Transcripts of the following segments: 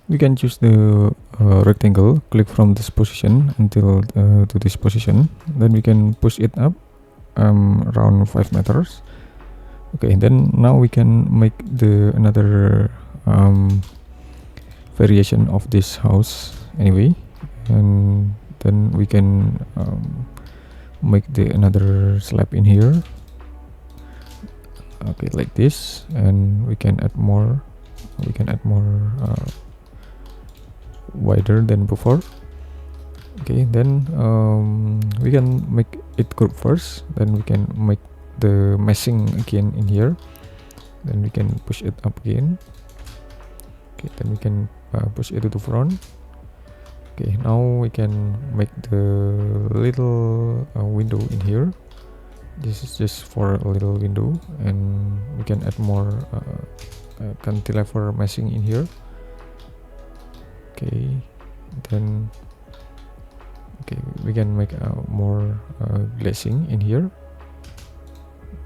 we can choose the rectangle, click from this position until to this position, then we can push it up around 5 meters. Okay, then now we can make the another variation of this house anyway, and then we can make the another slab in here. Okay, like this, and we can add more wider than before. Okay, then we can make it curve first, then we can make the meshing again in here, then we can push it up again. Okay, then we can push it to the front. Okay, now we can make the little window in here. This is just for a little window, and we can add more cantilever meshing in here. Okay, then we can make more glazing in here.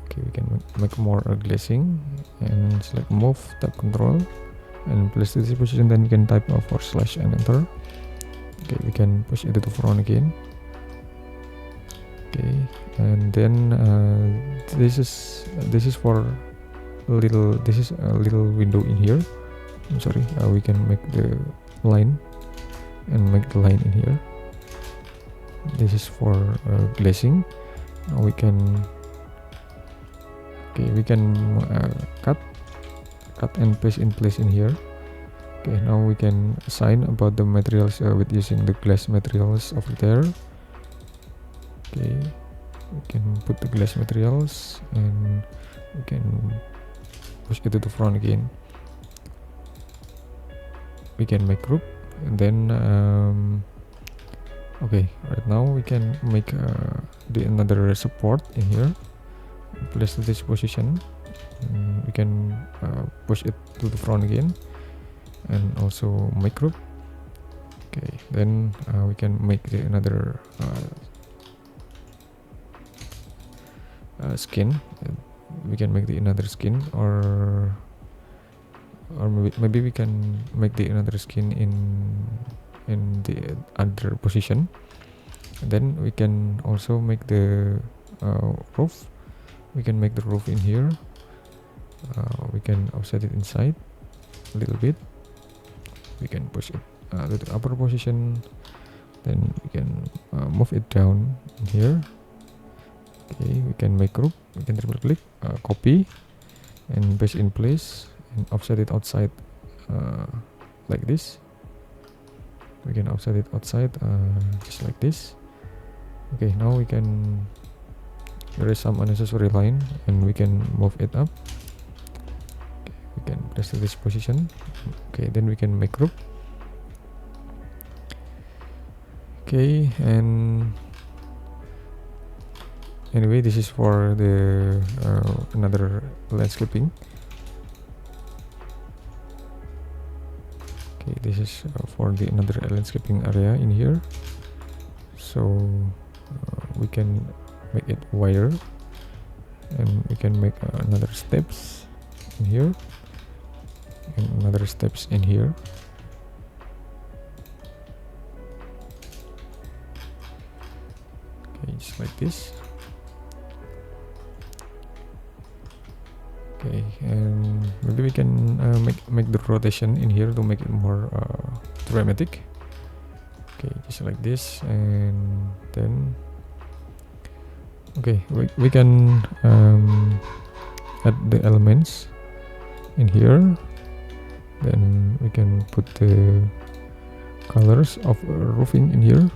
Okay, we can make more glazing, and select move, tab control, and place this position. Then we can type // and enter. Okay, we can push it to the front again. Okay, and then this is for a little window in here. I'm sorry, we can make the line and make the line in here. This is for glazing. Now we can cut and paste in place in here. Okay, now we can assign about the materials with using the glass materials over there. Okay, we can put the glass materials, and we can push it to the front again. We can make group, and then okay, right now we can make the another support in here, place to this position, and we can push it to the front again, and also make group. Okay, then we can make the another skin. We can make the another skin, or maybe we can make the another skin in the other position. Then we can also make the roof. We can make the roof in here. We can offset it inside a little bit. We can push it to the upper position, then we can move it down in here. Okay, we can make group. We can triple click, copy, and paste in place, and offset it outside like this. We can offset it outside just like this. Okay, now we can erase some unnecessary line, and we can move it up. Okay, we can place to this position. Okay, then we can make group. Okay, and anyway, this is for the another landscaping. Okay, this is for the another landscaping area in here. So we can make it wider, and we can make another steps in here, and another steps in here. Okay, just like this. Okay, and maybe we can make the rotation in here to make it more dramatic. Okay, just like this, and then okay, we can add the elements in here. Then we can put the colors of roofing in here.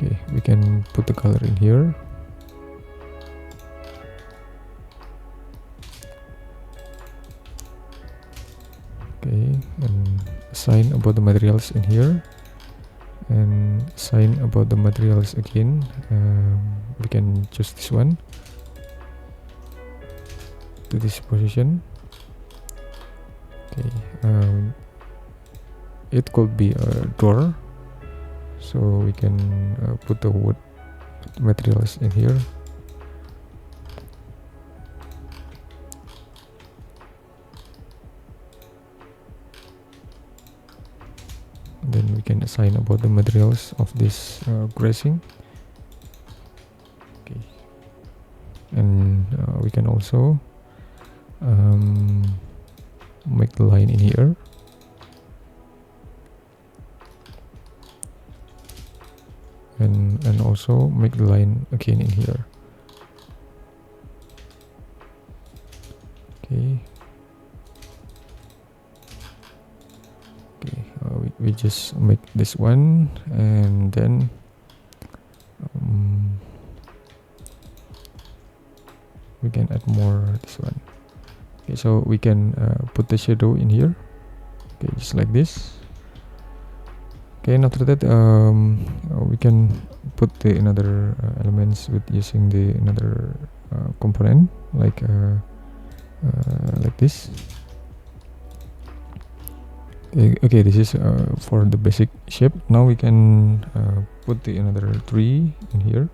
Okay, we can put the color in here. Okay, and assign about the materials in here, and assign about the materials again. We can choose this one to this position. Okay, it could be a door, so we can put the wood materials in here. Then we can assign about the materials of this grazing. Okay, and we can also make the line in here. And also make the line again in here. Okay. Okay, we just make this one, and then we can add more this one. Okay, so we can put the shadow in here. Okay, just like this. Okay, and after that we can put the another elements with using the another component like this. Okay, this is for the basic shape. Now we can put the another tree in here.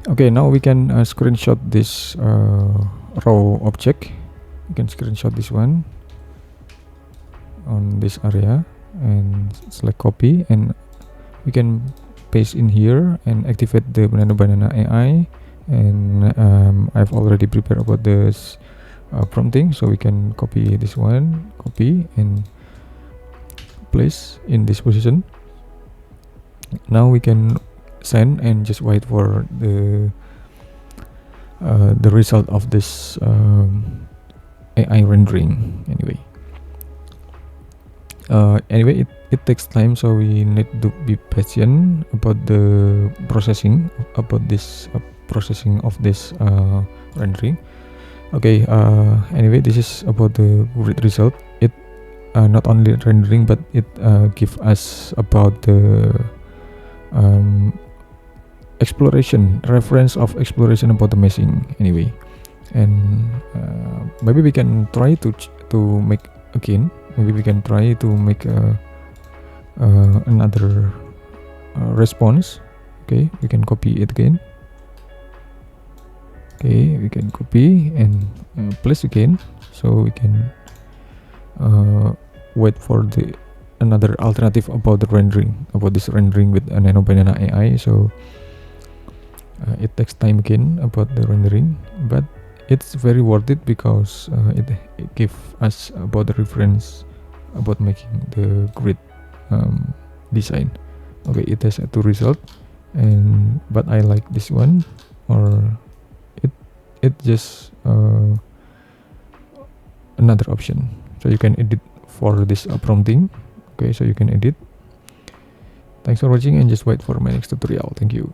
Okay, now we can screenshot this raw object. You can screenshot this one on this area and select copy, and we can paste in here and activate the Nano Banana AI. And I've already prepared about this prompting, so we can copy this one, copy and place in this position. Now we can send and just wait for the result of this AI rendering. Anyway, it takes time, so we need to be patient about the processing processing of this rendering. Okay, anyway, this is about the grid result. It not only rendering, but it give us about the reference of exploration about the meshing anyway. And maybe we can try to make again. Maybe we can try to make another response. Okay, we can copy it again. Okay, we can copy and place again, so we can wait for the another alternative about the rendering, about this rendering with a Nano Banana AI. So it takes time again about the rendering, but it's very worth it because it gives us about the reference about making the grid design. Okay, it has two result, and but I like this one, or it just another option. So you can edit for this prompting. Okay, so you can edit. Thanks for watching, and just wait for my next tutorial. Thank you.